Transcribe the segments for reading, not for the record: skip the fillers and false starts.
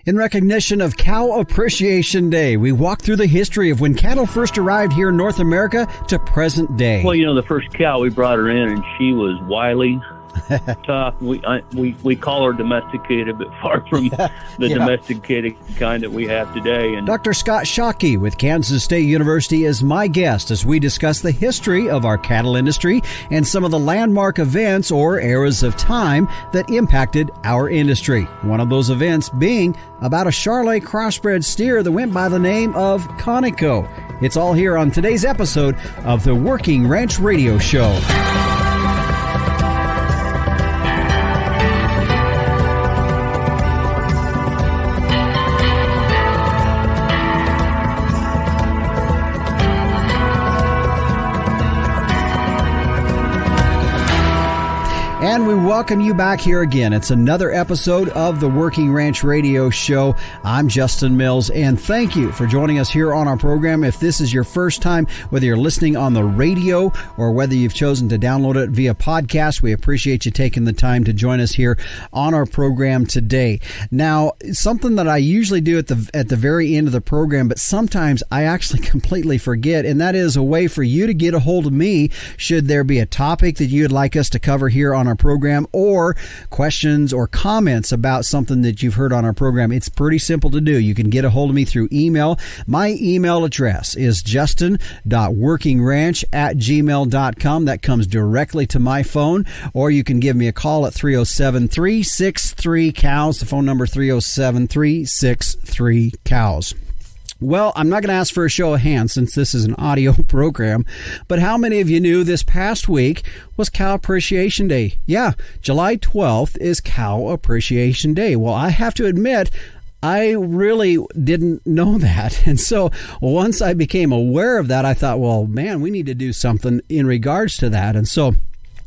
In recognition of Cow Appreciation Day, we walk through the history of when cattle first arrived here in North America to present day. Well, the first cow, we brought her in, and she was wily, tough. We call her domesticated, but far from the domesticated kind that we have today. And Dr. Scott Schaake with Kansas State University is my guest as we discuss the history of our cattle industry and some of the landmark events or eras of time that impacted our industry. One of those events being about a Charolais Crossbred Steer that went by the name of Conoco. It's all here on today's episode of the Working Ranch Radio Show. And we welcome you back here again. It's another episode of the Working Ranch Radio Show. I'm Justin Mills, and thank you for joining us here on our program. If this is your first time, whether you're listening on the radio or whether you've chosen to download it via podcast, we appreciate you taking the time to join us here on our program today. Now, something that I usually do at the very end of the program, but sometimes I actually completely forget, and that is a way for you to get a hold of me should there be a topic that you'd like us to cover here on our program or questions or comments about something that you've heard on our program. It's pretty simple to do. You can get a hold of me through email. My email address is justin.workingranch@gmail.com. That comes directly to my phone, or you can give me a call at 307-363-COWS, the phone number 307-363-COWS. Well, I'm not going to ask for a show of hands since this is an audio program, but how many of you knew this past week was Cow Appreciation Day? Yeah, July 12th is Cow Appreciation Day. Well, I have to admit, I really didn't know that. And so once I became aware of that, I thought, well, man, we need to do something in regards to that. And so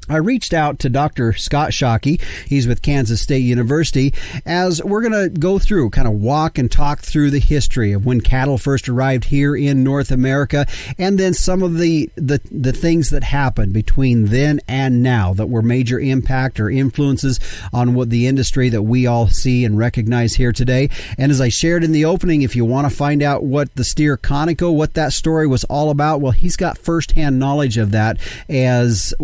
I reached out to Dr. Scott Schaake. He's with Kansas State University, as we're going to go through, kind of walk and talk through the history of when cattle first arrived here in North America, and then some of the things that happened between then and now that were major impact or influences on what the industry that we all see and recognize here today. And as I shared in the opening, if you want to find out what the steer Conoco, what that story was all about, well, he's got firsthand knowledge of that as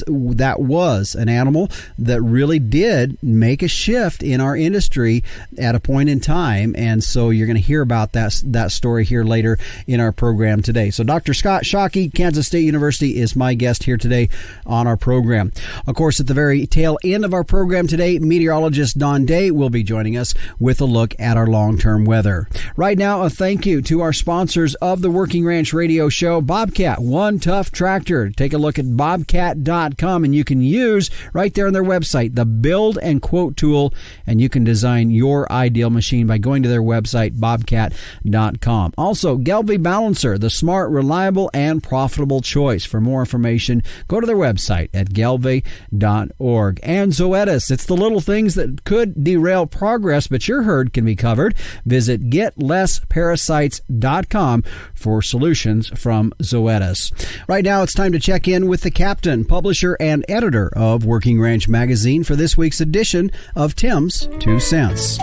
that was an animal that really did make a shift in our industry at a point in time. And so you're going to hear about that story here later in our program today. So Dr. Scott Schaake, Kansas State University, is my guest here today on our program. Of course, at the very tail end of our program today, meteorologist Don Day will be joining us with a look at our long-term weather. Right now, a thank you to our sponsors of the Working Ranch Radio Show, Bobcat, One Tough Tractor. Take a look at bobcat.com, and you can use right there on their website the build and quote tool, and you can design your ideal machine by going to their website, bobcat.com. Also, Gelbvieh Balancer, the smart, reliable, and profitable choice. For more information, go to their website at gelbvieh.org. And Zoetis, it's the little things that could derail progress, but your herd can be covered. Visit getlessparasites.com for solutions from Zoetis. Right now, it's time to check in with the captain, publisher, and editor of Working Ranch Magazine for this week's edition of Tim's 2 Cents.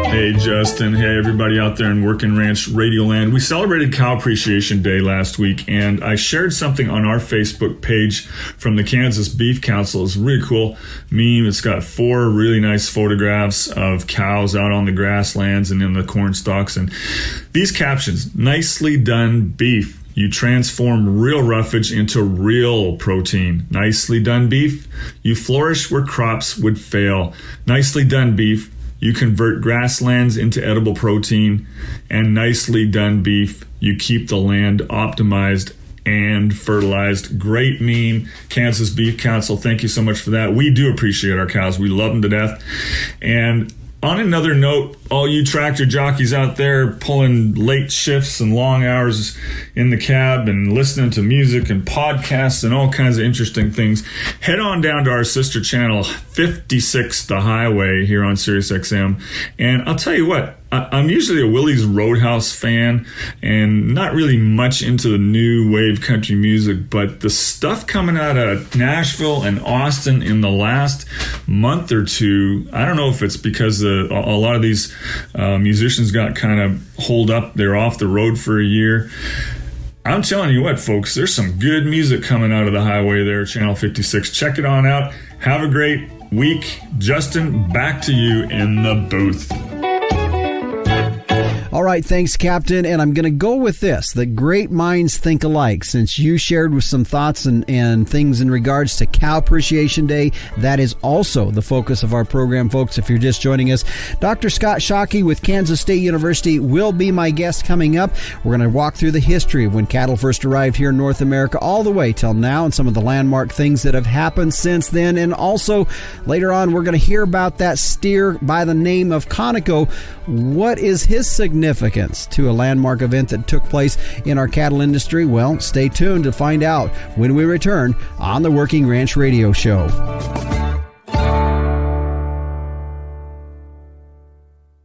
Hey, Justin. Hey, everybody out there in Working Ranch Radio Land. We celebrated Cow Appreciation Day last week, and I shared something on our Facebook page from the Kansas Beef Council. It's a really cool meme. It's got 4 really nice photographs of cows out on the grasslands and in the corn stalks. And these captions: nicely done beef. You transform real roughage into real protein. Nicely done beef. You flourish where crops would fail. Nicely done beef. You convert grasslands into edible protein. And nicely done beef. You keep the land optimized and fertilized. Great meme. Kansas Beef Council, thank you so much for that. We do appreciate our cows. We love them to death. And on another note, all you tractor jockeys out there pulling late shifts and long hours in the cab and listening to music and podcasts and all kinds of interesting things, head on down to our sister channel, 56 The Highway, here on SiriusXM. And I'll tell you what, I'm usually a Willie's Roadhouse fan and not really much into the new wave country music, but the stuff coming out of Nashville and Austin in the last month or two, I don't know if it's because a lot of these musicians got kind of holed up. They're off the road for a year. I'm telling you what, folks, there's some good music coming out of the highway there, Channel 56. Check it on out. Have a great week. Justin, back to you in the booth. All right, thanks, Captain. And I'm going to go with this, that great minds think alike. Since you shared with some thoughts and things in regards to Cow Appreciation Day, that is also the focus of our program, folks. If you're just joining us, Dr. Scott Schaake with Kansas State University will be my guest coming up. We're going to walk through the history of when cattle first arrived here in North America all the way till now and some of the landmark things that have happened since then. And also, later on, we're going to hear about that steer by the name of Conoco. What is his significance to a landmark event that took place in our cattle industry? Well, stay tuned to find out when we return on the Working Ranch Radio Show.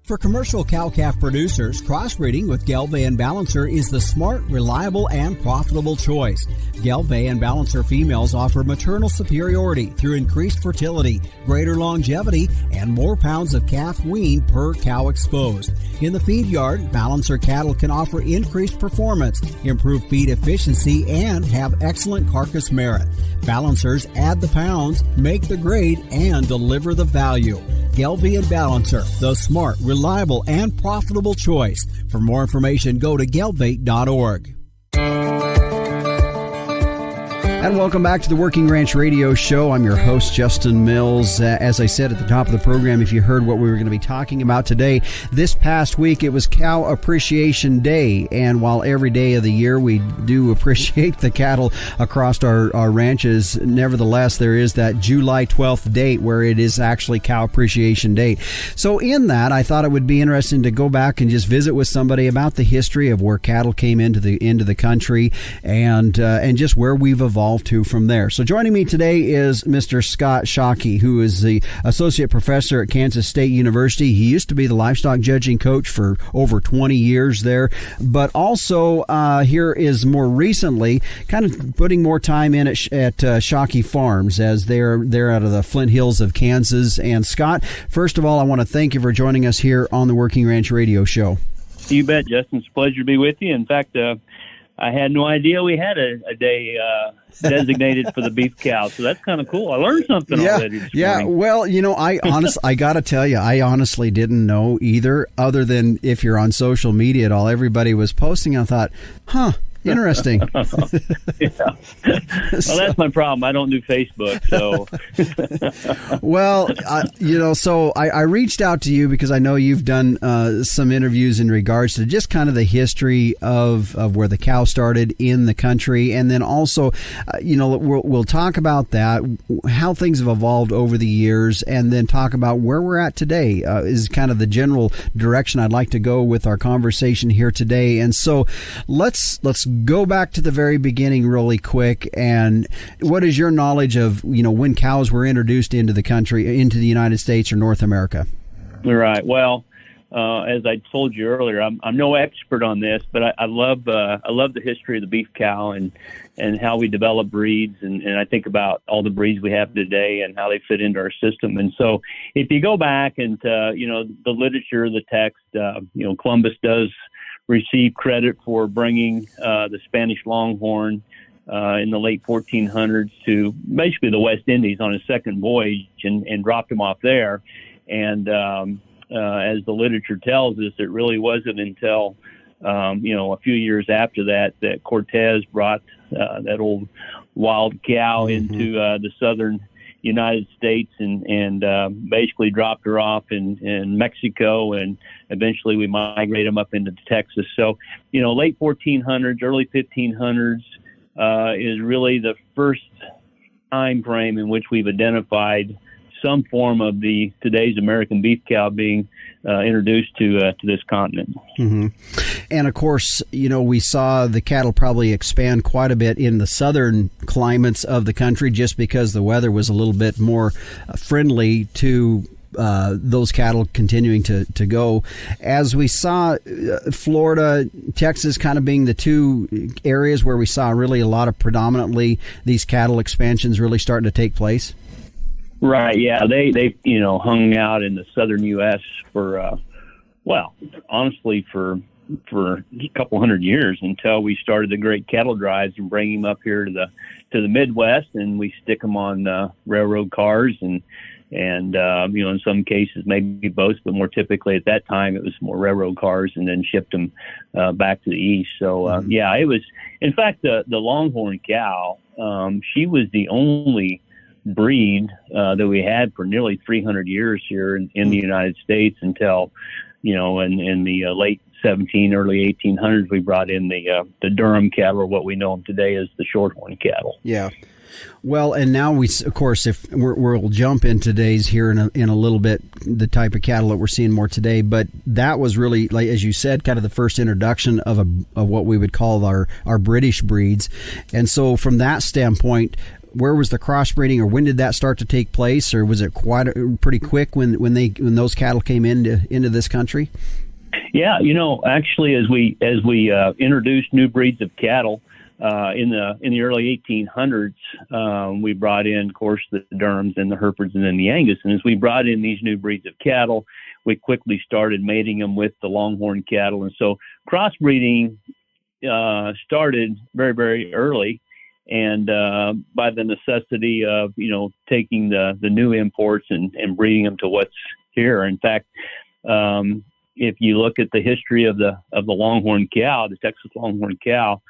For commercial cow-calf producers, crossbreeding with Gelbvieh and Balancer is the smart, reliable, and profitable choice. Gelbvieh and Balancer females offer maternal superiority through increased fertility, greater longevity, and more pounds of calf weaned per cow exposed. In the feed yard, Balancer cattle can offer increased performance, improved feed efficiency, and have excellent carcass merit. Balancers add the pounds, make the grade, and deliver the value. Gelbvieh and Balancer, the smart, reliable, and profitable choice. For more information, go to gelbvieh.org. And welcome back to the Working Ranch Radio Show. I'm your host, Justin Mills. As I said at the top of the program, if you heard what we were going to be talking about today, this past week it was Cow Appreciation Day. And while every day of the year we do appreciate the cattle across our ranches, nevertheless, there is that July 12th date where it is actually Cow Appreciation Day. So in that, I thought it would be interesting to go back and just visit with somebody about the history of where cattle came into the country and just where we've evolved to from there. So joining me today is Mr. Scott Schaake, who is the associate professor at Kansas State University. He used to be the livestock judging coach for over 20 years there, but also here is more recently kind of putting more time in at Schaake Farms as they're out of the Flint Hills of Kansas. And Scott, first of all, I want to thank you for joining us here on the Working Ranch Radio Show. You bet, Justin. It's a pleasure to be with you. In fact, I had no idea we had a day designated for the beef cow, so that's kind of cool. I learned something already this morning. Well, I got to tell you, I honestly didn't know either, other than if you're on social media at all, everybody was posting. I thought, interesting. Yeah. Well, that's my problem. I don't do Facebook, so. Well, so I reached out to you because I know you've done some interviews in regards to just kind of the history of where the cow started in the country, and then also, we'll talk about that, how things have evolved over the years, and then talk about where we're at today is kind of the general direction I'd like to go with our conversation here today. And so let's go back to the very beginning really quick. And what is your knowledge of, when cows were introduced into the country, into the United States or North America? Right. Well, as I told you earlier, I'm no expert on this, but I love the history of the beef cow and how we develop breeds. And I think about all the breeds we have today and how they fit into our system. And so if you go back and, the literature, the text, Columbus does receive credit for bringing the Spanish Longhorn in the late 1400s to basically the West Indies on his second voyage and dropped him off there. And as the literature tells us, it really wasn't until a few years after that Cortez brought that old wild cow into the southern United States and basically dropped her off in Mexico, and eventually we migrated them up into Texas. So, late 1400s, early 1500s is really the first time frame in which we've identified some form of today's American beef cow being introduced to this continent. Mm-hmm. And of course, we saw the cattle probably expand quite a bit in the southern climates of the country just because the weather was a little bit more friendly to those cattle continuing to go. As we saw Florida, Texas kind of being the two areas where we saw really a lot of predominantly these cattle expansions really starting to take place. Right. Yeah. They hung out in the southern U.S. for, honestly, for a couple hundred years until we started the great cattle drives and bring them up here to the Midwest, and we stick them on railroad cars and in some cases maybe boats, but more typically at that time it was more railroad cars, and then shipped them back to the east. So it was, in fact, the Longhorn cow. She was the only breed that we had for nearly 300 years here in the United States until, in the late 17, early 1800s, we brought in the Durham cattle, or what we know them today as the Shorthorn cattle. Yeah. Well, and now of course, if we'll jump in today's here in a little bit, the type of cattle that we're seeing more today. But that was really, like as you said, kind of the first introduction of what we would call our British breeds. And so, from that standpoint, where was the crossbreeding, or when did that start to take place, or was it pretty quick when those cattle came into this country? Yeah, actually, as we introduced new breeds of cattle in the early 1800s, we brought in, of course, the Durhams and the Herefords and then the Angus. And as we brought in these new breeds of cattle, we quickly started mating them with the Longhorn cattle. And so crossbreeding started very, very early. And by the necessity of, taking the new imports and breeding them to what's here. In fact, if you look at the history of the Longhorn cow, the Texas Longhorn cow,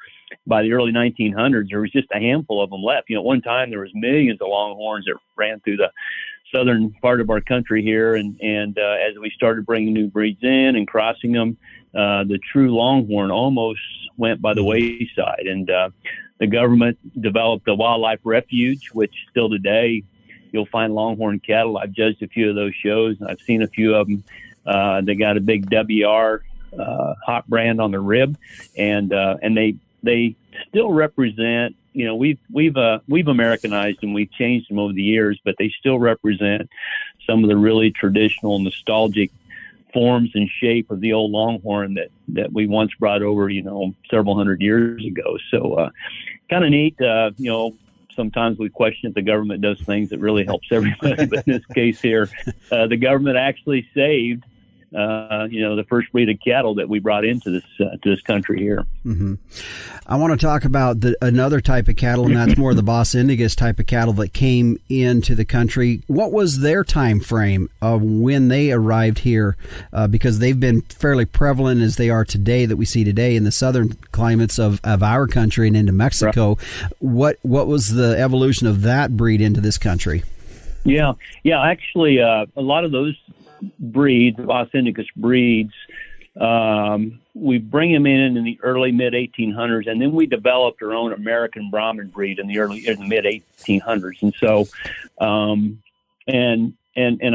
by the early 1900s, there was just a handful of them left. At one time there was millions of Longhorns that ran through the southern part of our country here, and as we started bringing new breeds in and crossing them, the true Longhorn almost went by the wayside. And the government developed a wildlife refuge, which still today you'll find Longhorn cattle. I've judged a few of those shows, and I've seen a few of them. They got a big WR hot brand on the rib, and they still represent. We've Americanized them, we've changed them over the years, but they still represent some of the really traditional, nostalgic forms and shape of the old Longhorn that we once brought over, several hundred years ago. So, kind of neat. Sometimes we question if the government does things that really helps everybody, but in this case here, the government actually saved, the first breed of cattle that we brought into this country here. Mm-hmm. I want to talk about another type of cattle, and that's more the Bos Indicus type of cattle that came into the country. What was their time frame of when they arrived here? Because they've been fairly prevalent as they are today, that we see today in the southern climates of our country and into Mexico. Right. What was the evolution of that breed into this country? Yeah. Actually, a lot of those breeds, the Bos Indicus breeds, we bring them in the early mid 1800s, and then we developed our own American Brahman breed in the mid 1800s. And so, and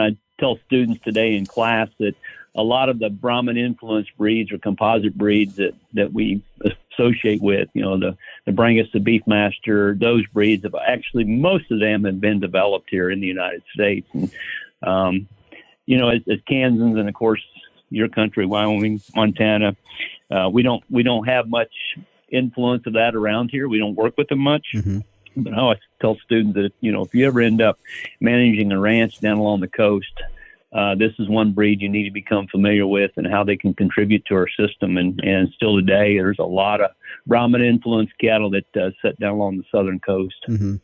I tell students today in class that a lot of the Brahman influenced breeds or composite breeds that we associate with, the Brangus, the Beefmaster, those breeds have actually, most of them have been developed here in the United States. And, as Kansans, and of course your country, Wyoming, Montana, we don't have much influence of that around here. We don't work with them much. Mm-hmm. But I always tell students that if you ever end up managing a ranch down along the coast, this is one breed you need to become familiar with and how they can contribute to our system. And still today, there's a lot of Brahman influenced cattle that set down along the southern coast. Mm-hmm.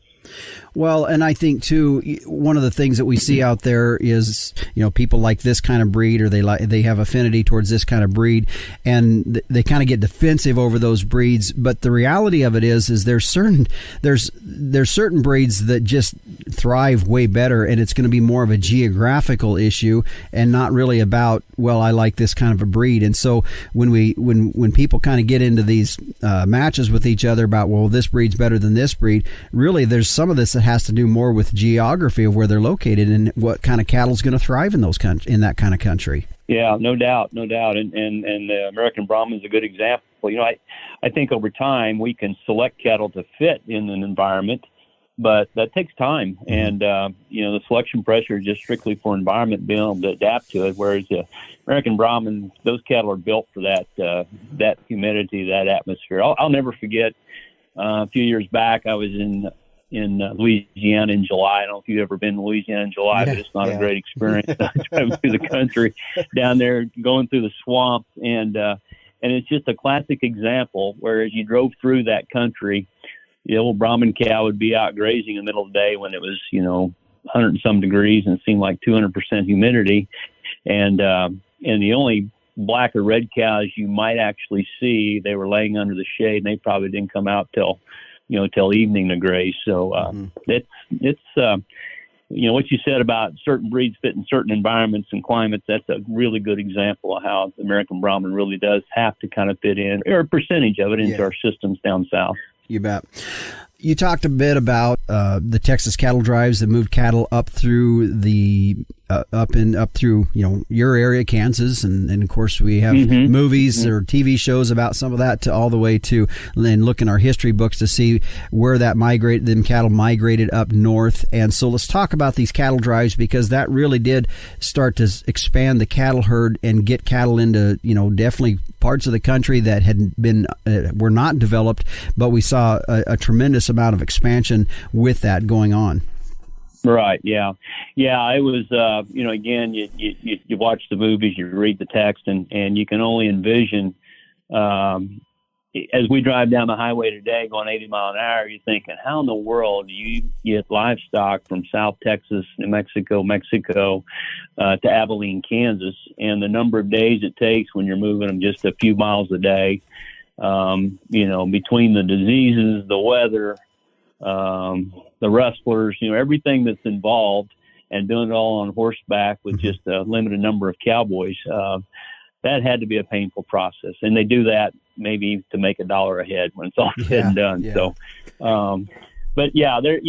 Well, and I think too, one of the things that we see out there is, people like this kind of breed, or they have affinity towards this kind of breed, and they kind of get defensive over those breeds. But the reality of it is there's certain breeds that just thrive way better, and it's going to be more of a geographical issue and not really about, well, I like this kind of a breed. And so when people kind of get into these matches with each other about, well, this breed's better than this breed, really there's some of this that has to do more with geography of where they're located and what kind of cattle is going to thrive in that kind of country. Yeah, no doubt. And the American Brahman is a good example. I think over time we can select cattle to fit in an environment. but that takes time. And, the selection pressure is just strictly for environment, being able to adapt to it. Whereas the American Brahman, those cattle are built for that humidity, that atmosphere. I'll never forget, a few years back, I was in Louisiana in July. I don't know if you've ever been to Louisiana in July, but it's not a great experience. Driving through the country down there, going through the swamp. And it's just a classic example where as you drove through that country, the old Brahman cow would be out grazing in the middle of the day when it was, 100 and some degrees and it seemed like 200% humidity. And the only black or red cows you might actually see, they were laying under the shade, and they probably didn't come out till evening to graze. So it's what you said about certain breeds fit in certain environments and climates. That's a really good example of how the American Brahman really does have to kind of fit in, or a percentage of it, into our systems down south. You bet. You talked a bit about the Texas cattle drives that moved cattle up through up through your area, Kansas, and of course we have movies or TV shows about some of that, to all the way to, and look in our history books to see where that cattle migrated up north. And so let's talk about these cattle drives, because that really did start to expand the cattle herd and get cattle into definitely parts of the country that had been were not developed, but we saw a tremendous amount of expansion with that going on. Right. Yeah. It was, again, you watch the movies, you read the text, and you can only envision, as we drive down the highway today going 80 mile an hour, you're thinking, how in the world do you get livestock from South Texas, New Mexico, to Abilene, Kansas, and the number of days it takes when you're moving them just a few miles a day, between the diseases, the weather, the rustlers, everything that's involved, and doing it all on horseback with just a limited number of cowboys. That had to be a painful process. And they do that maybe to make $1 a head when it's all said and done. Yeah. So, but yeah, they're,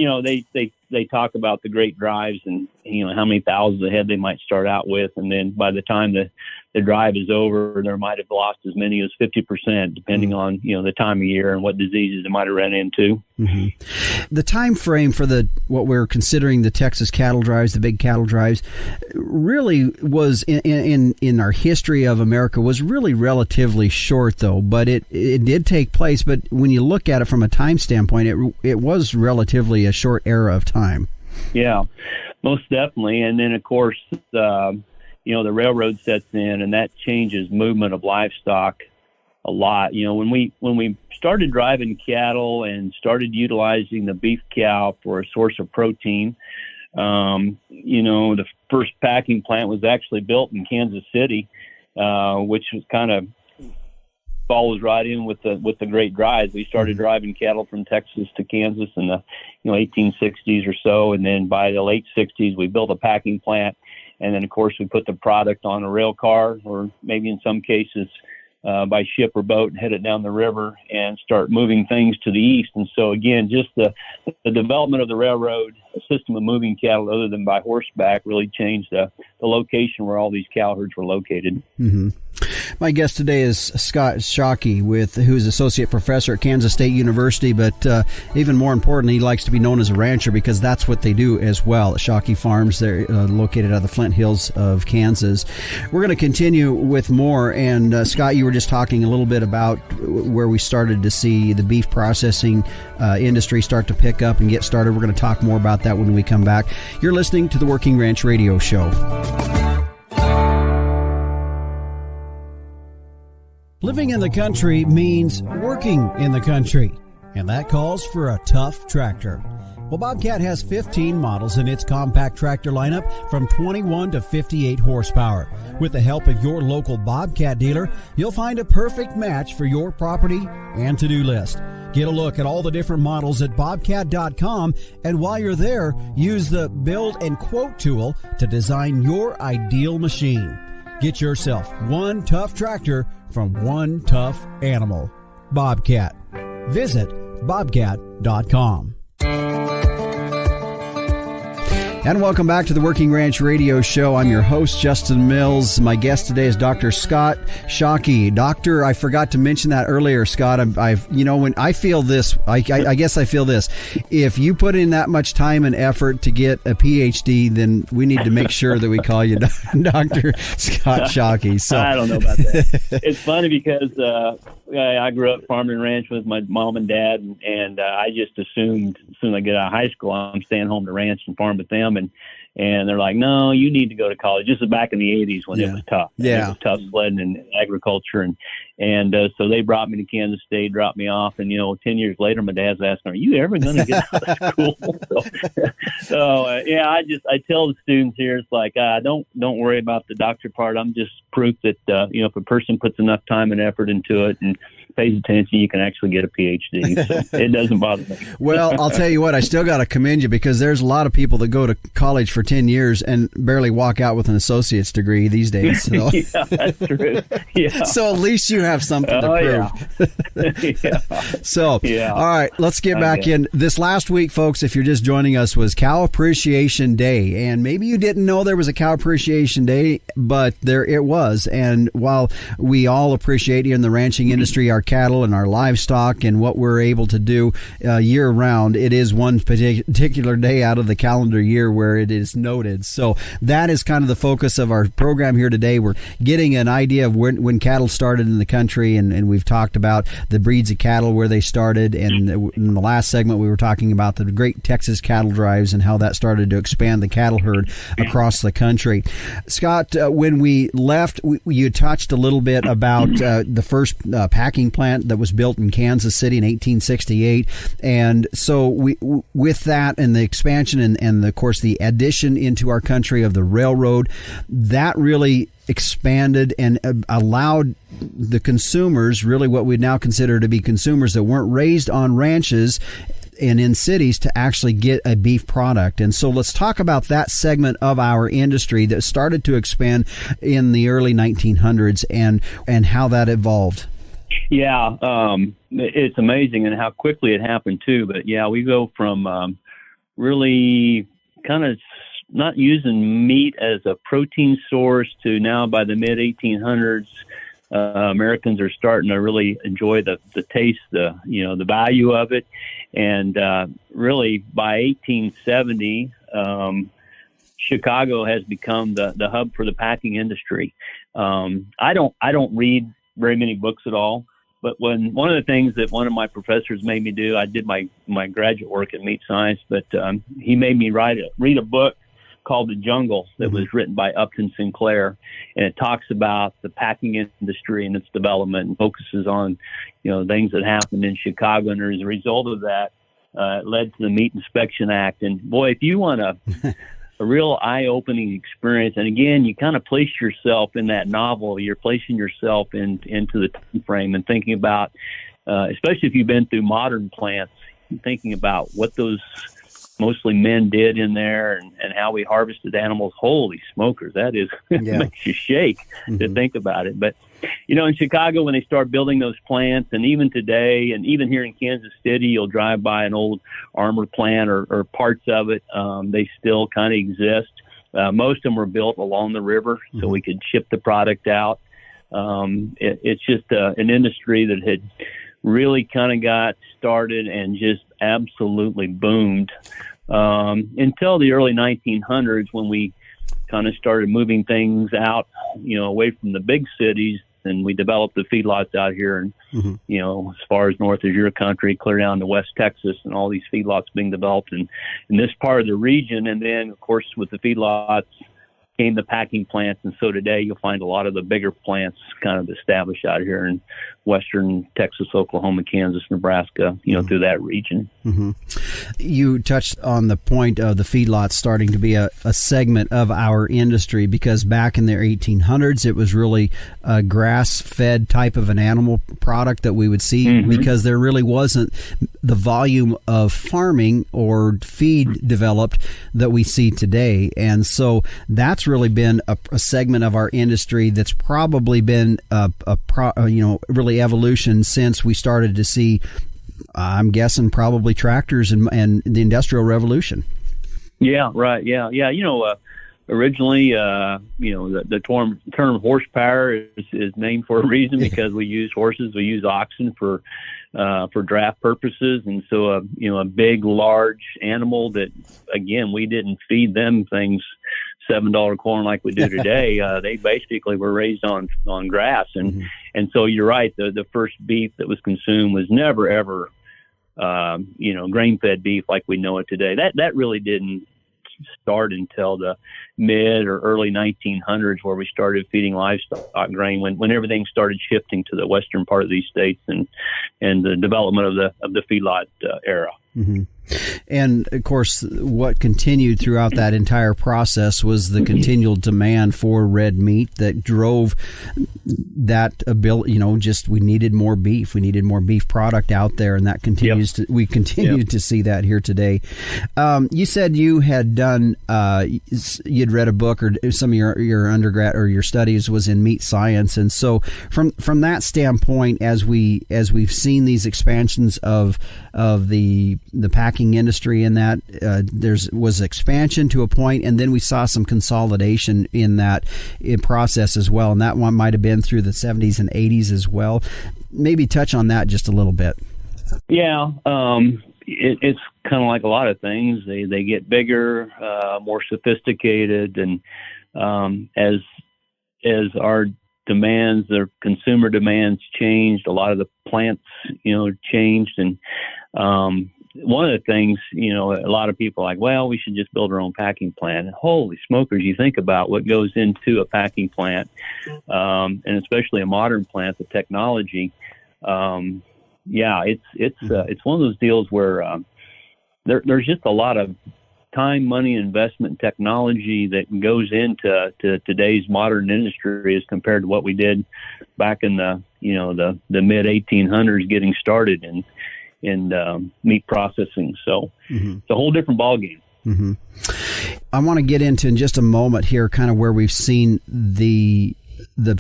they talk about the great drives and, how many thousands of head they might start out with. And then by the time the drive is over, they might have lost as many as 50%, depending on, the time of year and what diseases they might have run into. The time frame for what we're considering the Texas cattle drives, the big cattle drives, really was in our history of America was really relatively short, though. But it did take place. But when you look at it from a time standpoint, it was relatively a short era of time. Yeah, most definitely. And then, of course, the railroad sets in, and that changes movement of livestock a lot. When we started driving cattle and started utilizing the beef cow for a source of protein, the first packing plant was actually built in Kansas City, which was kind of follows right in with the great drives. We started driving cattle from Texas to Kansas in the 1860s or so, and then by the late 60s we built a packing plant, and then of course we put the product on a rail car, or maybe in some cases by ship or boat, and head it down the river and start moving things to the east. And so again, just the development of the railroad system of moving cattle other than by horseback really changed the location where all these cow herds were located. My guest today is Scott Schaake, who's associate professor at Kansas State University, but even more importantly, he likes to be known as a rancher, because that's what they do as well at Schaake Farms. They're located out of the Flint Hills of Kansas. We're going to continue with more, and Scott, you were just talking a little bit about where we started to see the beef processing industry start to pick up and get started. We're going to talk more about that when we come back. You're listening to the Working Ranch Radio Show. Living in the country means working in the country, and that calls for a tough tractor. Well, Bobcat has 15 models in its compact tractor lineup from 21 to 58 horsepower. With the help of your local Bobcat dealer, you'll find a perfect match for your property and to-do list. Get a look at all the different models at Bobcat.com, and while you're there, use the Build and Quote tool to design your ideal machine. Get yourself one tough tractor from one tough animal. Bobcat. Visit Bobcat.com. And welcome back to the Working Ranch Radio Show. I'm your host, Justin Mills. My guest today is Dr. Scott Schaake. Doctor, I forgot to mention that earlier, Scott. When I feel this, I guess I feel this. If you put in that much time and effort to get a PhD, then we need to make sure that we call you Dr. Scott Schaake. So I don't know about that. It's funny because I grew up farming and ranch with my mom and dad, and I just assumed as soon as I get out of high school, I'm staying home to ranch and farm with them. And they're like, no, you need to go to college. This is back in the 80s when it was tough. Yeah. It was tough sledding and agriculture. And so they brought me to Kansas State, dropped me off. And, 10 years later, my dad's asking, are you ever going to get out of school? I tell the students here, it's like, don't worry about the doctor part. I'm just proof that, if a person puts enough time and effort into it and pays attention, you can actually get a PhD. So it doesn't bother me. Well, I'll tell you what, I still got to commend you because there's a lot of people that go to college for 10 years and barely walk out with an associate's degree these days. So. Yeah, that's true. Yeah. So at least you have something to prove. Yeah. So, all right, let's get back in. This last week, folks, if you're just joining us, was Cow Appreciation Day. And maybe you didn't know there was a Cow Appreciation Day, but there it was. And while we all appreciate in the ranching industry our cattle and our livestock and what we're able to do year round, it is one particular day out of the calendar year where it is noted. So that is kind of the focus of our program here today. We're getting an idea of when cattle started in the country, and we've talked about the breeds of cattle, where they started, and in the last segment we were talking about the great Texas cattle drives and how that started to expand the cattle herd across the country. Scott, when we left, you touched a little bit about the first packing plant that was built in Kansas City in 1868, and so with that and the expansion and of course the addition into our country of the railroad, that really expanded and allowed the consumers, really what we now consider to be consumers that weren't raised on ranches and in cities, to actually get a beef product. And so let's talk about that segment of our industry that started to expand in the early 1900s and how that evolved. Yeah, it's amazing and how quickly it happened too. But yeah, we go from really kind of not using meat as a protein source to now by the mid 1800s, Americans are starting to really enjoy the taste, the value of it. And really by 1870, Chicago has become the hub for the packing industry. I don't read very many books at all, but one of the things that one of my professors made me do, I did my graduate work in meat science, but he made me read a book called The Jungle that was written by Upton Sinclair, and it talks about the packing industry and its development and focuses on things that happened in Chicago, and as a result of that, it led to the Meat Inspection Act. And boy, if you want a real eye-opening experience, and again, you kind of place yourself in that novel, you're placing yourself into the time frame and thinking about, especially if you've been through modern plants, thinking about what those mostly men did in there and how we harvested animals. Holy smokers, that is makes you shake to think about it. But in Chicago, when they start building those plants, and even today, and even here in Kansas City, you'll drive by an old armor plant or parts of it. They still kind of exist. Most of them were built along the river, so we could ship the product out. It's just an industry that had really kind of got started and just absolutely boomed until the early 1900s, when we kind of started moving things out, away from the big cities, and we developed the feedlots out here, and as far as north as your country, clear down to West Texas, and all these feedlots being developed in this part of the region. And then, of course, with the feedlots came the packing plants, and so today you'll find a lot of the bigger plants kind of established out here in western Texas, Oklahoma, Kansas, Nebraska, through that region. You touched on the point of the feedlots starting to be a segment of our industry, because back in the 1800s, it was really a grass-fed type of an animal product that we would see, because there really wasn't the volume of farming or feed developed that we see today. And so that's really been a segment of our industry that's probably been really evolution since we started to see, I'm guessing, probably tractors and the Industrial Revolution. Yeah, right. Yeah. Originally, the term horsepower is named for a reason, because we use horses, we use oxen for draft purposes. And so, a big, large animal that, again, we didn't feed them things $7 corn like we do today. They basically were raised on grass. And so you're right. The first beef that was consumed was never, ever, grain-fed beef like we know it today. That really didn't start until the mid or early 1900s, where we started feeding livestock grain, when everything started shifting to the western part of these states and the development of the feedlot era. Mm-hmm. And of course, what continued throughout that entire process was the continual demand for red meat that drove that ability. We needed more beef. We needed more beef product out there, and that continues. Yep. We continue to see that here today. You said you had done, you'd read a book, or some of your undergrad or your studies was in meat science, and so from that standpoint, as we've seen these expansions of the packing industry, in that was expansion to a point, and then we saw some consolidation in that process as well, and that one might have been through the 70s and 80s as well. Maybe touch on that just a little bit. Yeah, it's kind of like a lot of things. They get bigger, more sophisticated, and as our demands, their consumer demands changed, a lot of the plants, changed, and one of the things, a lot of people are like, well, we should just build our own packing plant. And holy smokers, you think about what goes into a packing plant, and especially a modern plant, the technology. It's one of those deals where there's just a lot of time, money, investment, technology that goes into today's modern industry as compared to what we did back in the mid 1800s, getting started in meat processing. So It's a whole different ballgame. Mm-hmm. I want to get into in just a moment here kind of where we've seen the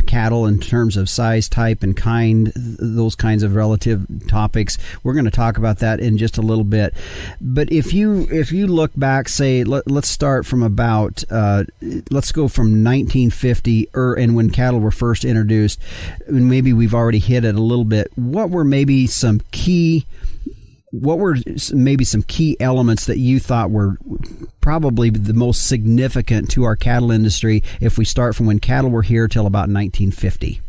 cattle in terms of size, type, and kind, those kinds of relative topics. We're going to talk about that in just a little bit. But if you look back, say, let's start from about, let's go from 1950, and when cattle were first introduced, and maybe we've already hit it a little bit. What were maybe some key elements that you thought were probably the most significant to our cattle industry if we start from when cattle were here till about 1950?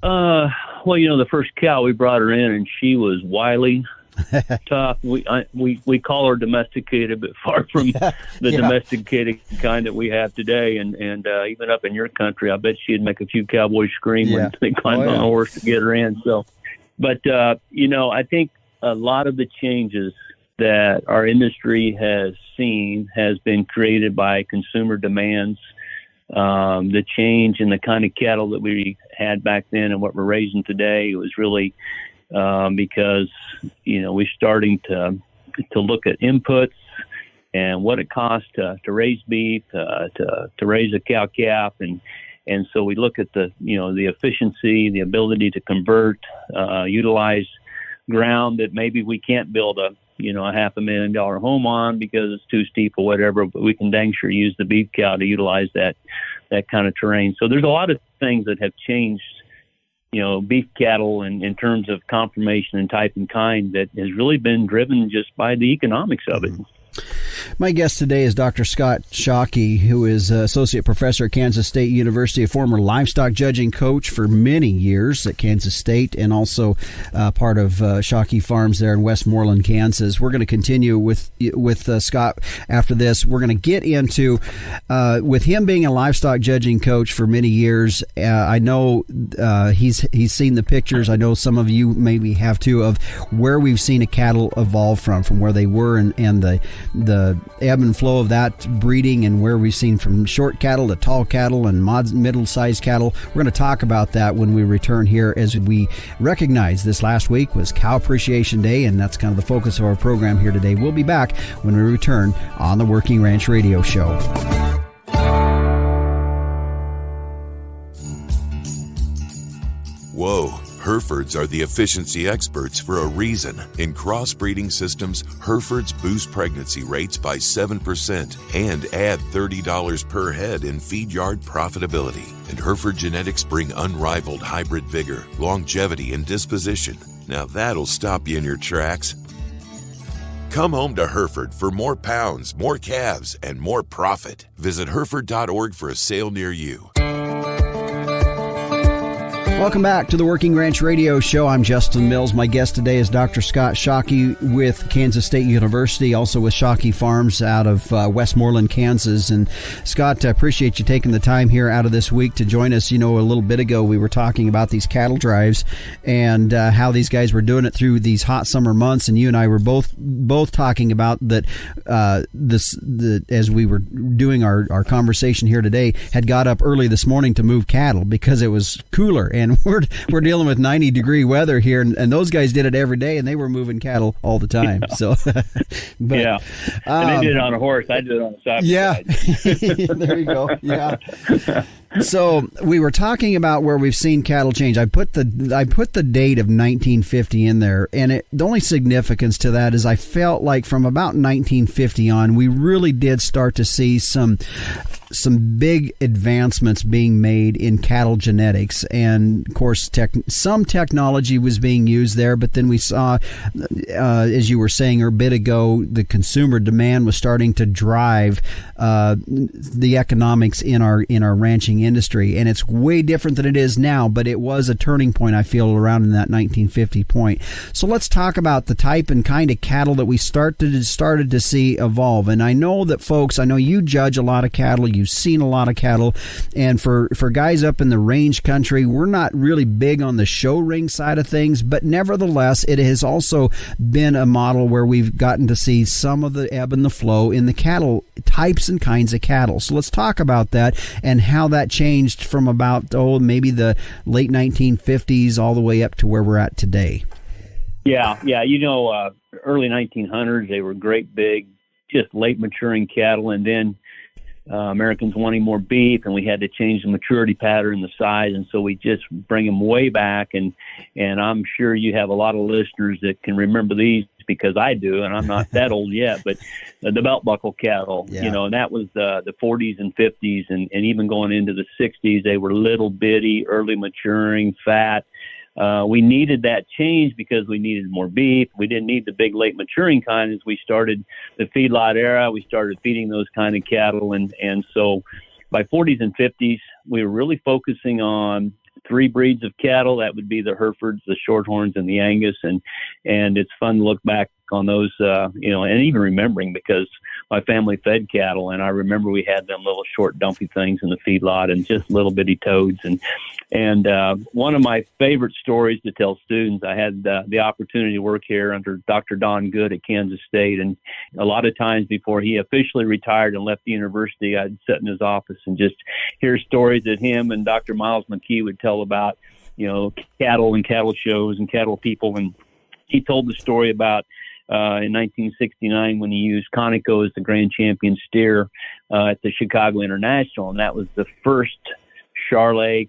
Well, the first cow, we brought her in, and she was wily, tough. We call her domesticated, but far from the domesticated kind that we have today. And even up in your country, I bet she'd make a few cowboys scream when they climbed on a horse to get her in. So, but I think a lot of the changes that our industry has seen has been created by consumer demands. The change in the kind of cattle that we had back then and what we're raising today was really because we're starting to look at inputs and what it costs to raise beef, to raise a cow calf, and so we look at the efficiency, the ability to convert, utilize ground that maybe we can't build a $500,000 home on because it's too steep or whatever, but we can dang sure use the beef cow to utilize that kind of terrain. So there's a lot of things that have changed, beef cattle in terms of conformation and type and kind that has really been driven just by the economics of it. My guest today is Dr. Scott Schaake, who is Associate Professor at Kansas State University, a former livestock judging coach for many years at Kansas State, and also part of Schaake Farms there in Westmoreland, Kansas. We're going to continue with Scott after this. We're going to get into, with him being a livestock judging coach for many years, I know he's seen the pictures. I know some of you maybe have too, of where we've seen a cattle evolve from where they were and the ebb and flow of that breeding, and where we've seen from short cattle to tall cattle and middle-sized cattle. We're going to talk about that when we return here, as we recognize this last week was Cow Appreciation Day, and that's kind of the focus of our program here today. We'll be back when we return on the Working Ranch Radio Show. Whoa. Herefords are the efficiency experts for a reason. In crossbreeding systems, Herefords boost pregnancy rates by 7% and add $30 per head in feed yard profitability. And Hereford genetics bring unrivaled hybrid vigor, longevity, and disposition. Now that'll stop you in your tracks. Come home to Hereford for more pounds, more calves, and more profit. Visit Hereford.org for a sale near you. Welcome back to the Working Ranch Radio Show. I'm Justin Mills. My guest today is Dr. Scott Schaake with Kansas State University, also with Schaake Farms out of Westmoreland, Kansas. And Scott, I appreciate you taking the time here out of this week to join us. You know, a little bit ago we were talking about these cattle drives and how these guys were doing it through these hot summer months, and you and I were both talking about that. As we were doing our conversation here today, had got up early this morning to move cattle because it was cooler. And we're dealing with 90-degree weather here, and those guys did it every day, and they were moving cattle all the time. Yeah. So, but, yeah, and they did it on a horse. I did it on a side. Yeah, there you go. Yeah. So we were talking about where we've seen cattle change. I put the date of 1950 in there, and the only significance to that is I felt like from about 1950 on, we really did start to see some big advancements being made in cattle genetics, and of course some technology was being used there, but then we saw, as you were saying a bit ago, the consumer demand was starting to drive the economics in our ranching industry, and it's way different than it is now, but it was a turning point, I feel, around in that 1950 point. So let's talk about the type and kind of cattle that we started to see evolve. And I know you judge a lot of cattle, you've seen a lot of cattle, and for guys up in the range country, we're not really big on the show ring side of things, but nevertheless, it has also been a model where we've gotten to see some of the ebb and the flow in the cattle types and kinds of cattle. So let's talk about that and how that changed from about maybe the late 1950s all the way up to where we're at today. Yeah. Early 1900s, they were great big, just late maturing cattle, and then Americans wanting more beef, and we had to change the maturity pattern, the size, and so we just bring them way back. And I'm sure you have a lot of listeners that can remember these, because I do, and I'm not that old yet, but the belt buckle cattle, and that was the 40s and 50s, and even going into the 60s, they were little bitty, early maturing, fat. We needed that change because we needed more beef. We didn't need the big late maturing kind. As we started the feedlot era, we started feeding those kind of cattle. And so by 40s and 50s, we were really focusing on three breeds of cattle. That would be the Herefords, the Shorthorns, and the Angus. And it's fun to look back on those, and even remembering, because my family fed cattle, and I remember we had them little short dumpy things in the feedlot and just little bitty toads. And one of my favorite stories to tell students, I had the opportunity to work here under Dr. Don Good at Kansas State. And a lot of times before he officially retired and left the university, I'd sit in his office and just hear stories that him and Dr. Miles McKee would tell about, cattle and cattle shows and cattle people. And he told the story about in 1969 when he used Conoco as the grand champion steer at the Chicago International. And that was the first Charolais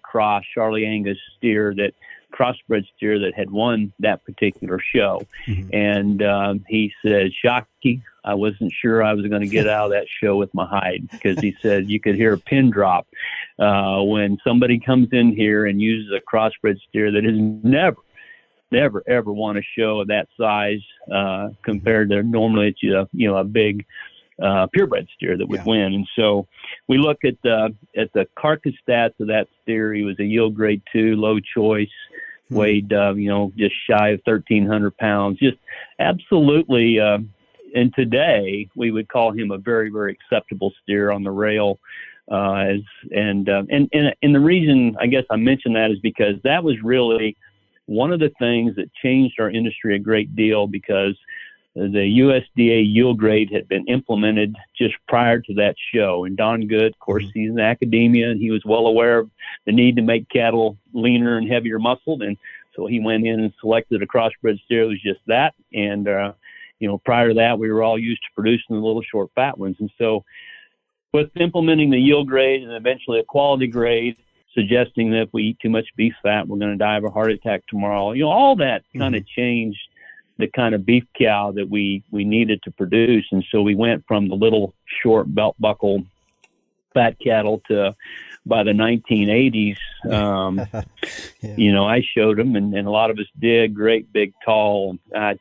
Angus steer, that crossbred steer that had won that particular show. Mm-hmm. And he said, Schaake, I wasn't sure I was going to get out of that show with my hide, because he said you could hear a pin drop when somebody comes in here and uses a crossbred steer that has never, ever won a show of that size compared to normally it's a big purebred steer that would win. And so we look at the carcass stats of that steer. He was a yield grade 2, low choice, weighed just shy of 1,300 pounds, just absolutely. And today we would call him a very, very acceptable steer on the rail. And the reason I guess I mentioned that is because that was really one of the things that changed our industry a great deal, because the USDA yield grade had been implemented just prior to that show. And Don Good, of course, he's in academia, and he was well aware of the need to make cattle leaner and heavier muscled. And so he went in and selected a crossbred steer that was just that. And, prior to that, we were all used to producing the little short fat ones. And so with implementing the yield grade and eventually a quality grade, suggesting that if we eat too much beef fat, we're going to die of a heart attack tomorrow. All that kind of changed the kind of beef cow that we needed to produce. And so we went from the little short belt buckle fat cattle to, by the 1980s, I showed them, and a lot of us did, great, big, tall. I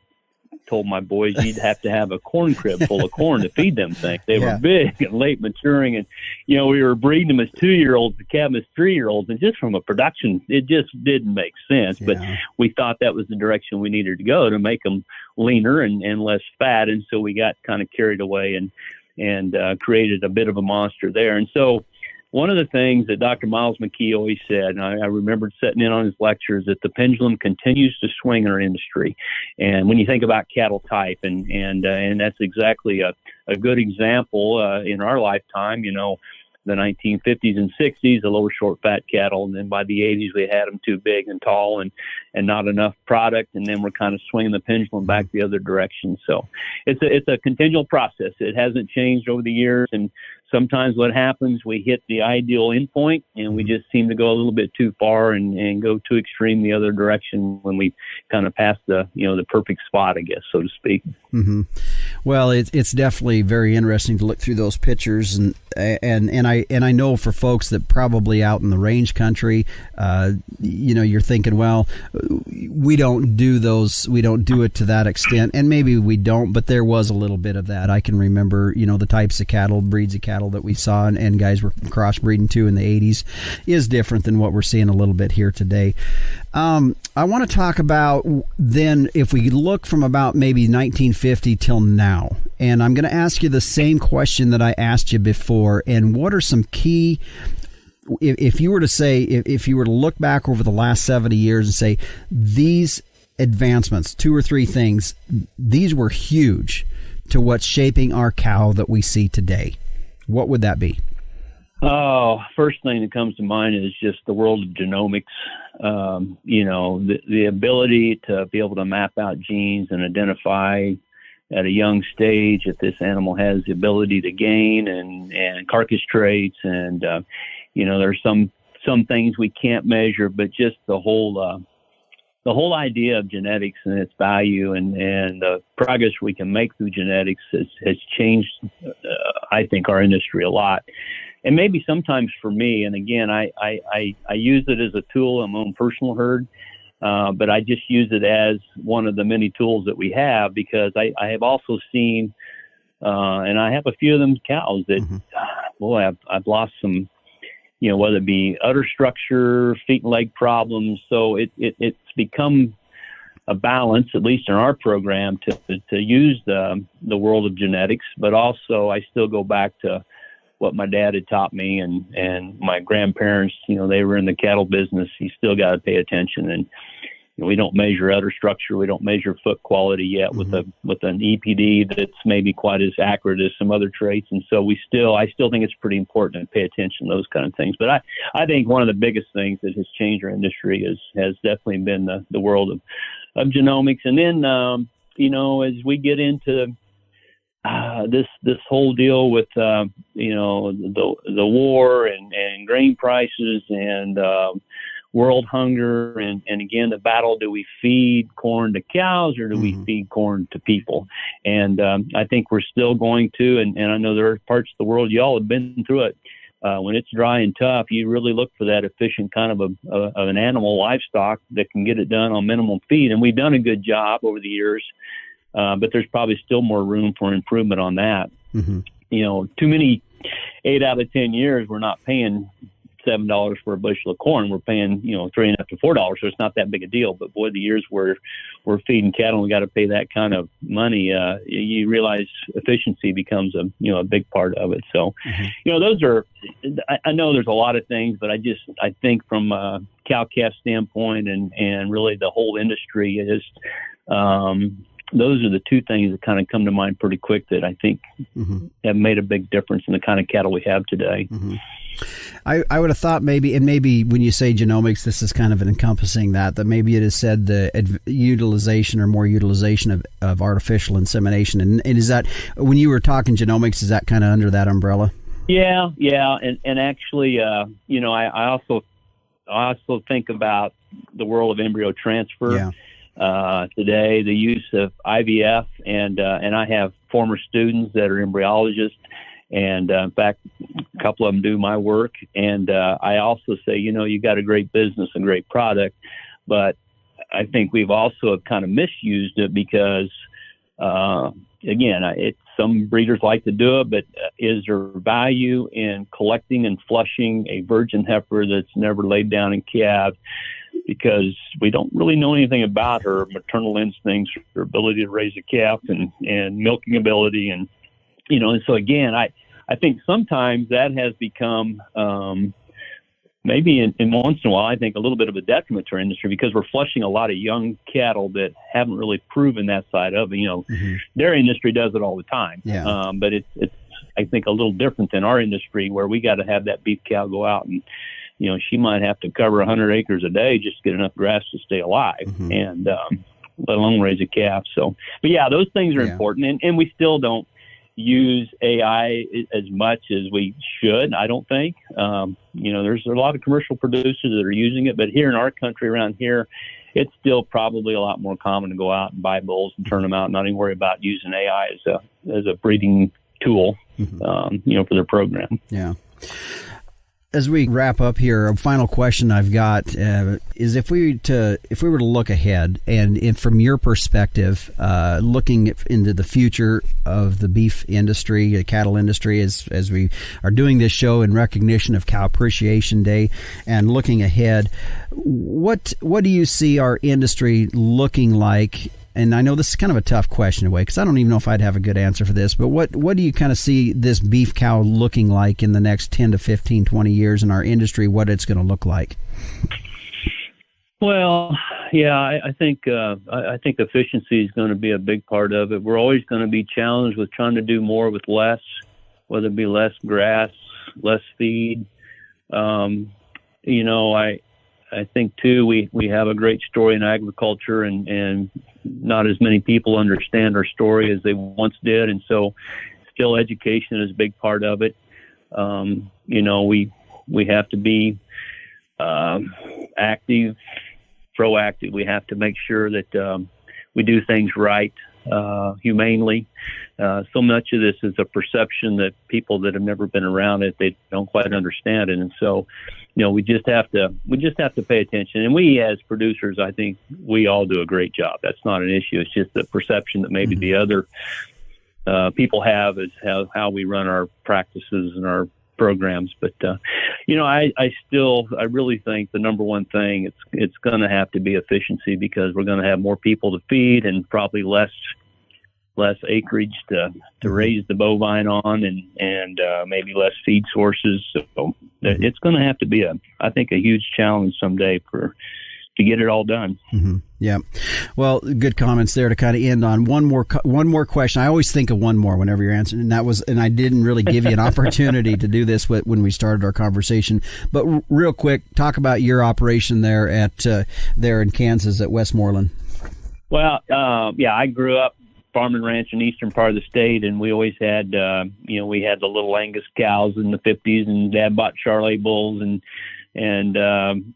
told my boys you'd have to have a corn crib full of corn to feed them things. They were big and late maturing, and we were breeding them as 2-year-olds, the calf as 3-year-olds, and just from a production, it just didn't make sense. But we thought that was the direction we needed to go to make them leaner and less fat, and so we got kind of carried away and created a bit of a monster there. And so one of the things that Dr. Miles McKee always said, and I remembered sitting in on his lectures, that the pendulum continues to swing in our industry. And when you think about cattle type, and that's exactly a good example in our lifetime, the 1950s and 60s, the lower short fat cattle. And then by the 80s, we had them too big and tall and not enough product. And then we're kind of swinging the pendulum back the other direction. So it's a continual process. It hasn't changed over the years. And sometimes what happens, we hit the ideal endpoint and we just seem to go a little bit too far and go too extreme the other direction when we kind of pass the perfect spot, I guess, so to speak. Mm-hmm. Well, it's definitely very interesting to look through those pictures, and I know for folks that probably out in the range country, you're thinking, well, we don't do it to that extent, and maybe we don't, but there was a little bit of that. I can remember, the types of cattle, breeds of cattle that we saw and guys were crossbreeding too in the 80s is different than what we're seeing a little bit here today. I want to talk about then if we look from about maybe 1950 till now, and I'm going to ask you the same question that I asked you before, and what are some key, if you were to look back over the last 70 years and say these advancements, 2 or 3 things, these were huge to what's shaping our cow that we see today, what would that be? Oh, first thing that comes to mind is just the world of genomics. The ability to be able to map out genes and identify at a young stage if this animal has the ability to gain and carcass traits. And, there's some things we can't measure, but just the whole idea of genetics and its value and the progress we can make through genetics has changed, I think, our industry a lot. And maybe sometimes for me, and again, I use it as a tool in my own personal herd, but I just use it as one of the many tools that we have, because I have also seen, and I have a few of them cows that, I've lost some, whether it be udder structure, feet and leg problems. So it's become a balance, at least in our program, to use the world of genetics, but also I still go back to what my dad had taught me and my grandparents, they were in the cattle business. You still got to pay attention. And we don't measure udder structure. We don't measure foot quality yet with an EPD that's maybe quite as accurate as some other traits. And so I still think it's pretty important to pay attention to those kind of things. But I think one of the biggest things that has changed our industry has definitely been the world of genomics. And then, as we get into this whole deal with the war and grain prices and world hunger and again the battle, do we feed corn to cows or do we feed corn to people? And I think we're still going to, and I know there are parts of the world, y'all have been through it. When it's dry and tough, you really look for that efficient kind of an animal, livestock that can get it done on minimum feed, and we've done a good job over the years. But there's probably still more room for improvement on that. Too many 8 out of 10 years, we're not paying $7 for a bushel of corn. We're paying, $3.50 to $4. So it's not that big a deal. But boy, the years where we're feeding cattle and we got to pay that kind of money, you realize efficiency becomes a big part of it. So, those are, I know there's a lot of things, but I think from a cow-calf standpoint and really the whole industry is, those are the 2 things that kind of come to mind pretty quick that I think have made a big difference in the kind of cattle we have today. I would have thought maybe when you say genomics, this is kind of encompassing that maybe it is said the utilization or more utilization of artificial insemination. And is that, when you were talking genomics, is that kind of under that umbrella? Yeah. And actually, I also I also think about the world of embryo transfer. Today, the use of IVF, and I have former students that are embryologists, and in fact, a couple of them do my work. And I also say, you got a great business and great product, but I think we've also kind of misused it because, again, some breeders like to do it, but is there value in collecting and flushing a virgin heifer that's never laid down and calved? Because we don't really know anything about her maternal instincts, her ability to raise a calf, and milking ability, and and so again, I think sometimes that has become maybe in once in a while, I think a little bit of a detriment to our industry because we're flushing a lot of young cattle that haven't really proven that side of it. Dairy industry does it all the time, but it's I think a little different than our industry where we got to have that beef cow go out and she might have to cover 100 acres a day just to get enough grass to stay alive, and let alone raise a calf. So, but yeah, those things are important, and we still don't use AI as much as we should, I don't think. There's a lot of commercial producers that are using it, but here in our country around here, it's still probably a lot more common to go out and buy bulls and turn them out, and not even worry about using AI as a breeding tool, for their program. Yeah. As we wrap up here, a final question I've got is if we were to look ahead and from your perspective, looking into the future of the beef industry, the cattle industry, as we are doing this show in recognition of Cow Appreciation Day, and looking ahead, what do you see our industry looking like? And I know this is kind of a tough question in a way because I don't even know if I'd have a good answer for this, but what do you kind of see this beef cow looking like in the next 10 to 15, 20 years in our industry, what it's going to look like? Well, yeah, I think efficiency is going to be a big part of it. We're always going to be challenged with trying to do more with less, whether it be less grass, less feed. I think too, we have a great story in agriculture, and not as many people understand our story as they once did. And so still education is a big part of it. We have to be active, proactive. We have to make sure that we do things right, humanely. So much of this is a perception that people that have never been around it, they don't quite understand it. And so, we just have to pay attention. And we as producers, I think we all do a great job. That's not an issue. It's just the perception that maybe the other people have is how we run our practices and our programs. But, I really think the number one thing, it's going to have to be efficiency because we're going to have more people to feed and probably less acreage to raise the bovine on and maybe less feed sources. So it's going to have to be I think a huge challenge someday to get it all done. Mm-hmm. Yeah. Well, good comments there to kind of end on. One more question. I always think of one more whenever you're answering, and I didn't really give you an opportunity to do this when we started our conversation. But real quick, talk about your operation there there in Kansas at Westmoreland. Well, I grew up farm and ranch in the eastern part of the state, and we always had, we had the little Angus cows in the 50s, and Dad bought Charolais bulls, and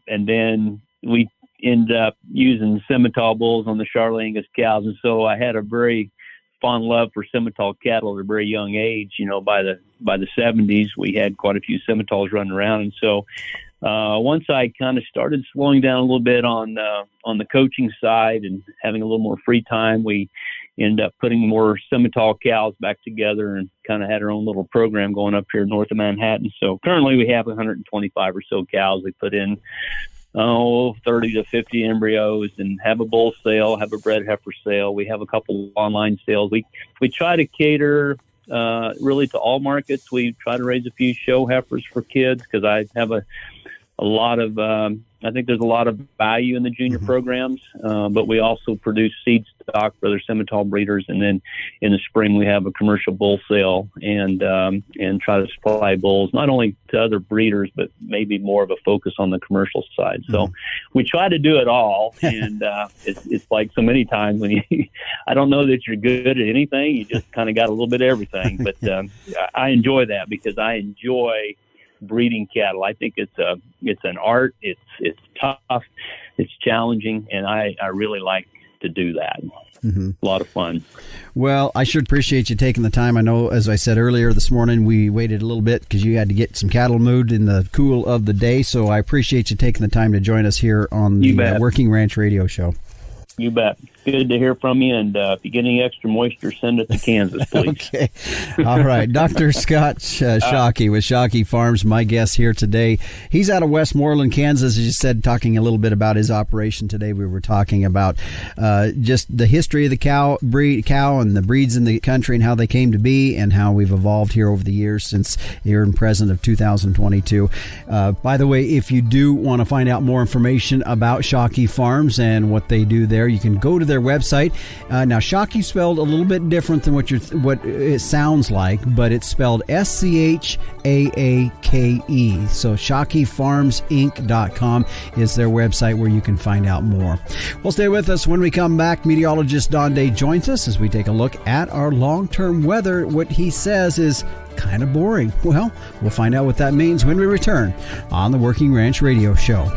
then we ended up using Simmental bulls on the Charolais Angus cows, and so I had a very fond love for Simmental cattle at a very young age. By the 70s, we had quite a few Simmentals running around, and so once I kind of started slowing down a little bit on the coaching side and having a little more free time, we ended up putting more Simmental cows back together and kind of had our own little program going up here north of Manhattan. So currently we have 125 or so cows. We put in 30 to 50 embryos and have a bull sale, have a bred heifer sale. We have a couple online sales. We try to cater really to all markets. We try to raise a few show heifers for kids because I have a lot of I think there's a lot of value in the junior programs, but we also produce seed stock for other Simmental breeders, and then in the spring we have a commercial bull sale and try to supply bulls not only to other breeders but maybe more of a focus on the commercial side. So we try to do it all, and it's like so many times when I don't know that you're good at anything, you just kind of got a little bit of everything. But I enjoy that because I enjoy breeding cattle. I think it's an art. It's tough. It's challenging, and I really like to do that. Mm-hmm. A lot of fun. Well, I sure appreciate you taking the time. I know, as I said earlier this morning, we waited a little bit because you had to get some cattle moved in the cool of the day. So I appreciate you taking the time to join us here on the Working Ranch Radio Show. You bet. Good to hear from you, and if you get any extra moisture, send it to Kansas, please. Okay. All right. Dr. Scott Schaake with Schaake Farms, my guest here today. He's out of Westmoreland, Kansas, as you said, talking a little bit about his operation today. We were talking about just the history of the cow and the breeds in the country and how they came to be and how we've evolved here over the years since year and present of 2022. By the way, if you do want to find out more information about Schaake Farms and what they do there, you can go to their website. Now, Schaake spelled a little bit different than what it sounds like, but it's spelled Schaake. So ShaakeFarmsInc.com is their website where you can find out more. Well, stay with us. When we come back, meteorologist Don Day joins us as we take a look at our long-term weather. What he says is kind of boring. Well, we'll find out what that means when we return on the Working Ranch Radio Show.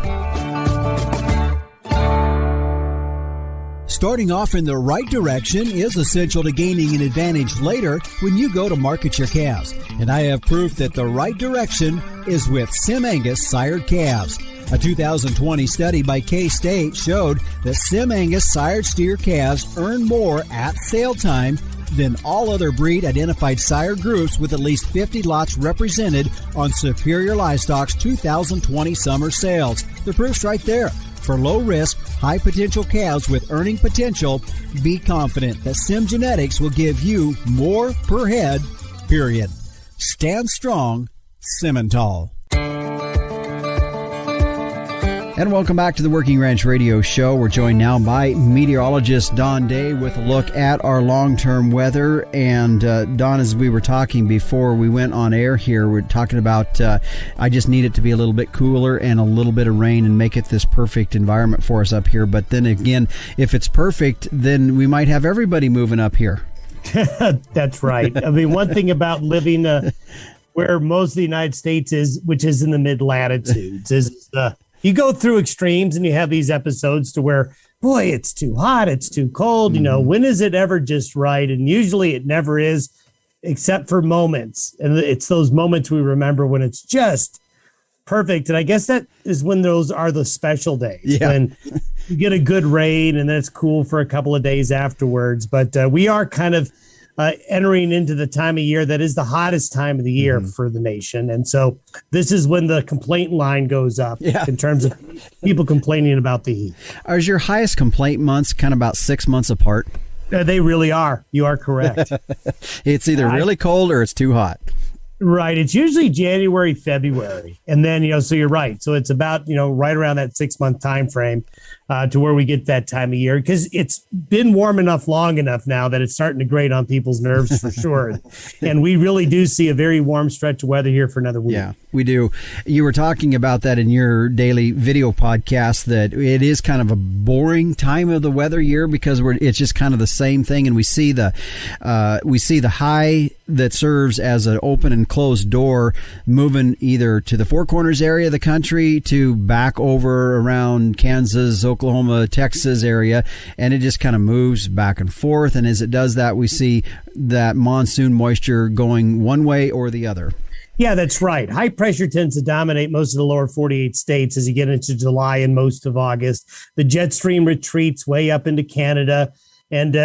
Starting off in the right direction is essential to gaining an advantage later when you go to market your calves. And I have proof that the right direction is with Sim Angus sired calves. A 2020 study by K-State showed that Sim Angus sired steer calves earn more at sale time than all other breed identified sire groups with at least 50 lots represented on Superior Livestock's 2020 summer sales. The proof's right there. For low-risk, high-potential calves with earning potential, be confident that Sim Genetics will give you more per head, period. Stand strong, Simmental. And welcome back to the Working Ranch Radio Show. We're joined now by meteorologist Don Day with a look at our long-term weather. And Don, as we were talking before we went on air here, we're talking about I just need it to be a little bit cooler and a little bit of rain and make it this perfect environment for us up here. But then again, if it's perfect, then we might have everybody moving up here. That's right. I mean, one thing about living where most of the United States is, which is in the mid-latitudes, is you go through extremes and you have these episodes to where, boy, it's too hot, it's too cold. You know, when is it ever just right? And usually it never is, except for moments. And it's those moments we remember when it's just perfect. And I guess that is when those are the special days, when you get a good rain and then it's cool for a couple of days afterwards. But we are kind of entering into the time of year that is the hottest time of the year for the nation. And so this is when the complaint line goes up in terms of people complaining about the heat. Are your highest complaint months kind of about 6 months apart? They really are. You are correct. It's either really cold or it's too hot. Right. It's usually January, February. And then, so you're right. So it's about, right around that 6 month time frame to where we get that time of year, because it's been warm enough long enough now that it's starting to grate on people's nerves for sure. And we really do see a very warm stretch of weather here for another week. Yeah, we do. You were talking about that in your daily video podcast, that it is kind of a boring time of the weather year because it's just kind of the same thing. And we see the high that serves as an open and closed door moving either to the Four Corners area of the country to back over around Kansas, Oklahoma, Texas area, and it just kind of moves back and forth. And as it does that, we see that monsoon moisture going one way or the other. Yeah, that's right. High pressure tends to dominate most of the lower 48 states as you get into July and most of August. The jet stream retreats way up into Canada. And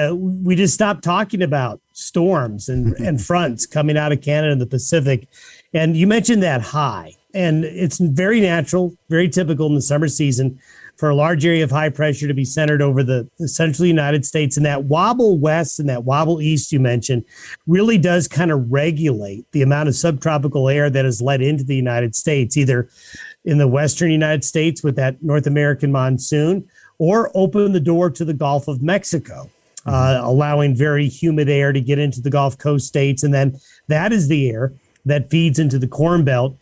we just stopped talking about storms and fronts coming out of Canada and the Pacific. And you mentioned that high. And it's very natural, very typical in the summer season for a large area of high pressure to be centered over the central United States. And that wobble west and that wobble east you mentioned really does kind of regulate the amount of subtropical air that is let into the United States, either in the western United States with that North American monsoon, or open the door to the Gulf of Mexico, allowing very humid air to get into the Gulf Coast states. And then that is the air that feeds into the Corn Belt,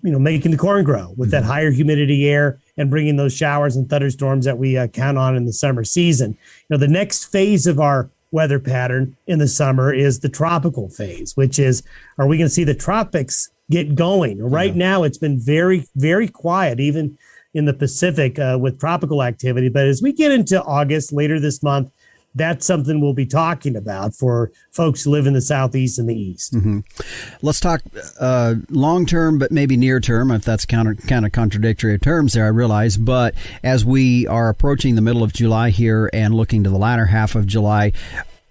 making the corn grow with that higher humidity air and bringing those showers and thunderstorms that we count on in the summer season. The next phase of our weather pattern in the summer is the tropical phase, which is, are we going to see the tropics get going. Right now, it's been very, very quiet, even in the Pacific with tropical activity. But as we get into August later this month, that's something we'll be talking about for folks who live in the Southeast and the East. Mm-hmm. Let's talk long-term, but maybe near-term, if that's kind of contradictory terms there, I realize. But as we are approaching the middle of July here and looking to the latter half of July,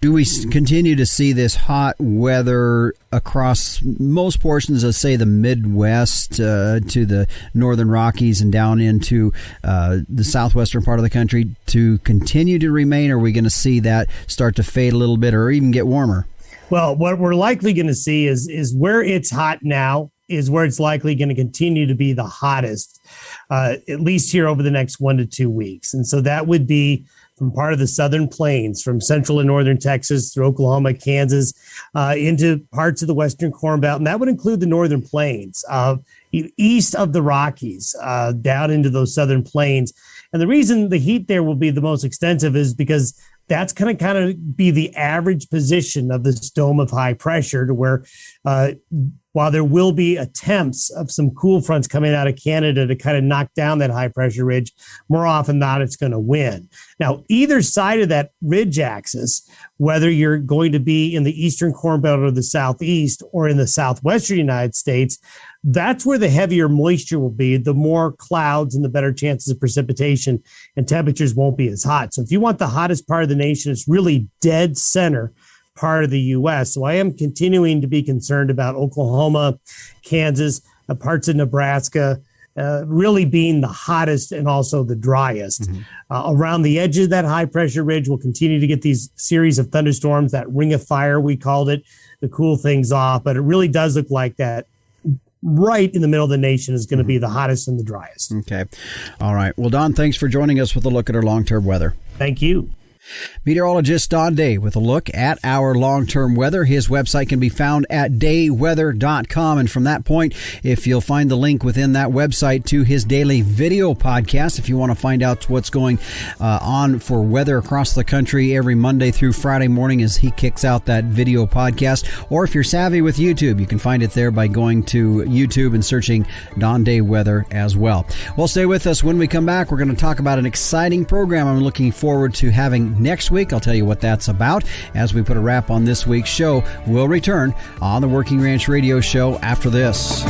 do we continue to see this hot weather across most portions of, say, the Midwest to the Northern Rockies and down into the southwestern part of the country to continue to remain? Or are we going to see that start to fade a little bit or even get warmer? Well, what we're likely going to see is where it's hot now is where it's likely going to continue to be the hottest, at least here over the next 1 to 2 weeks. And so that would be from part of the southern plains, from central and northern Texas through Oklahoma, Kansas, into parts of the western Corn Belt. And that would include the northern plains, east of the Rockies, down into those southern plains. And the reason the heat there will be the most extensive is because that's going to kind of be the average position of this dome of high pressure, to where while there will be attempts of some cool fronts coming out of Canada to kind of knock down that high pressure ridge, more often than not, it's going to win. Now, either side of that ridge axis, whether you're going to be in the eastern Corn Belt or the southeast or in the southwestern United States, that's where the heavier moisture will be, the more clouds and the better chances of precipitation, and temperatures won't be as hot. So if you want the hottest part of the nation, it's really dead center part of the U.S. So I am continuing to be concerned about Oklahoma, Kansas, parts of Nebraska, really being the hottest and also the driest. Mm-hmm. Around the edge of that high pressure ridge, we'll continue to get these series of thunderstorms, that ring of fire, we called it, to cool things off. But it really does look like that right in the middle of the nation is going to be the hottest and the driest. Okay. All right. Well, Don, thanks for joining us with a look at our long-term weather. Thank you. Meteorologist Don Day with a look at our long-term weather. His website can be found at dayweather.com. And from that point, if you'll find the link within that website to his daily video podcast, if you want to find out what's going on for weather across the country every Monday through Friday morning as he kicks out that video podcast. Or if you're savvy with YouTube, you can find it there by going to YouTube and searching Don Day Weather as well. Well, stay with us. When we come back, we're going to talk about an exciting program I'm looking forward to having next week. I'll tell you what that's about as we put a wrap on this week's show. We'll return on the Working Ranch Radio Show after this.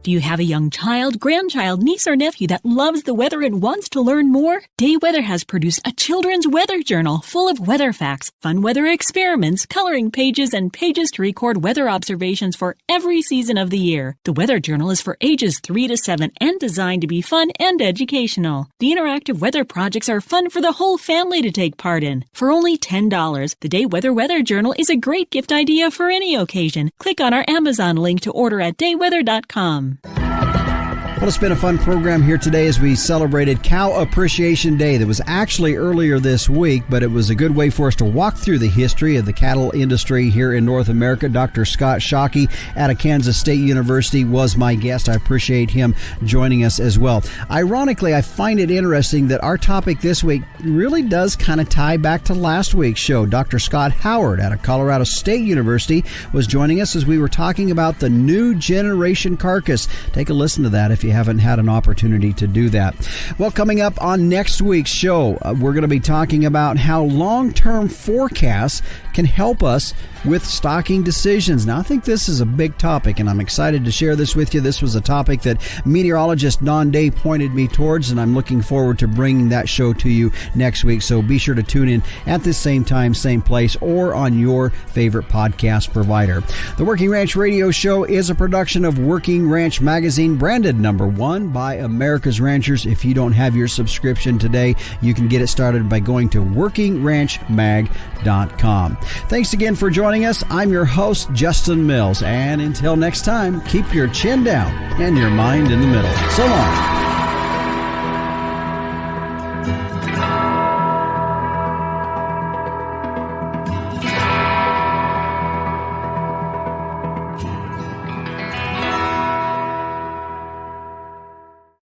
Do you have a young child, grandchild, niece, or nephew that loves the weather and wants to learn more? Day Weather has produced a children's weather journal full of weather facts, fun weather experiments, coloring pages, and pages to record weather observations for every season of the year. The weather journal is for ages 3 to 7 and designed to be fun and educational. The interactive weather projects are fun for the whole family to take part in. For only $10, the Day Weather Journal is a great gift idea for any occasion. Click on our Amazon link to order at dayweather.com. Well, it's been a fun program here today as we celebrated Cow Appreciation Day. That was actually earlier this week, but it was a good way for us to walk through the history of the cattle industry here in North America. Dr. Scott Schaake out of Kansas State University was my guest. I appreciate him joining us as well. Ironically, I find it interesting that our topic this week really does kind of tie back to last week's show. Dr. Scott Howard out of Colorado State University was joining us as we were talking about the new generation carcass. Take a listen to that if you haven't had an opportunity to do that. Well, coming up on next week's show, we're going to be talking about how long-term forecasts can help us with stocking decisions. Now, I think this is a big topic, and I'm excited to share this with you. This was a topic that meteorologist Don Day pointed me towards, and I'm looking forward to bringing that show to you next week. So be sure to tune in at the same time, same place, or on your favorite podcast provider. The Working Ranch Radio Show is a production of Working Ranch Magazine, branded number 1 by America's Ranchers. If you don't have your subscription today, you can get it started by going to workingranchmag.com. Thanks again for joining us. I'm your host, Justin Mills. And until next time, keep your chin down and your mind in the middle. So long.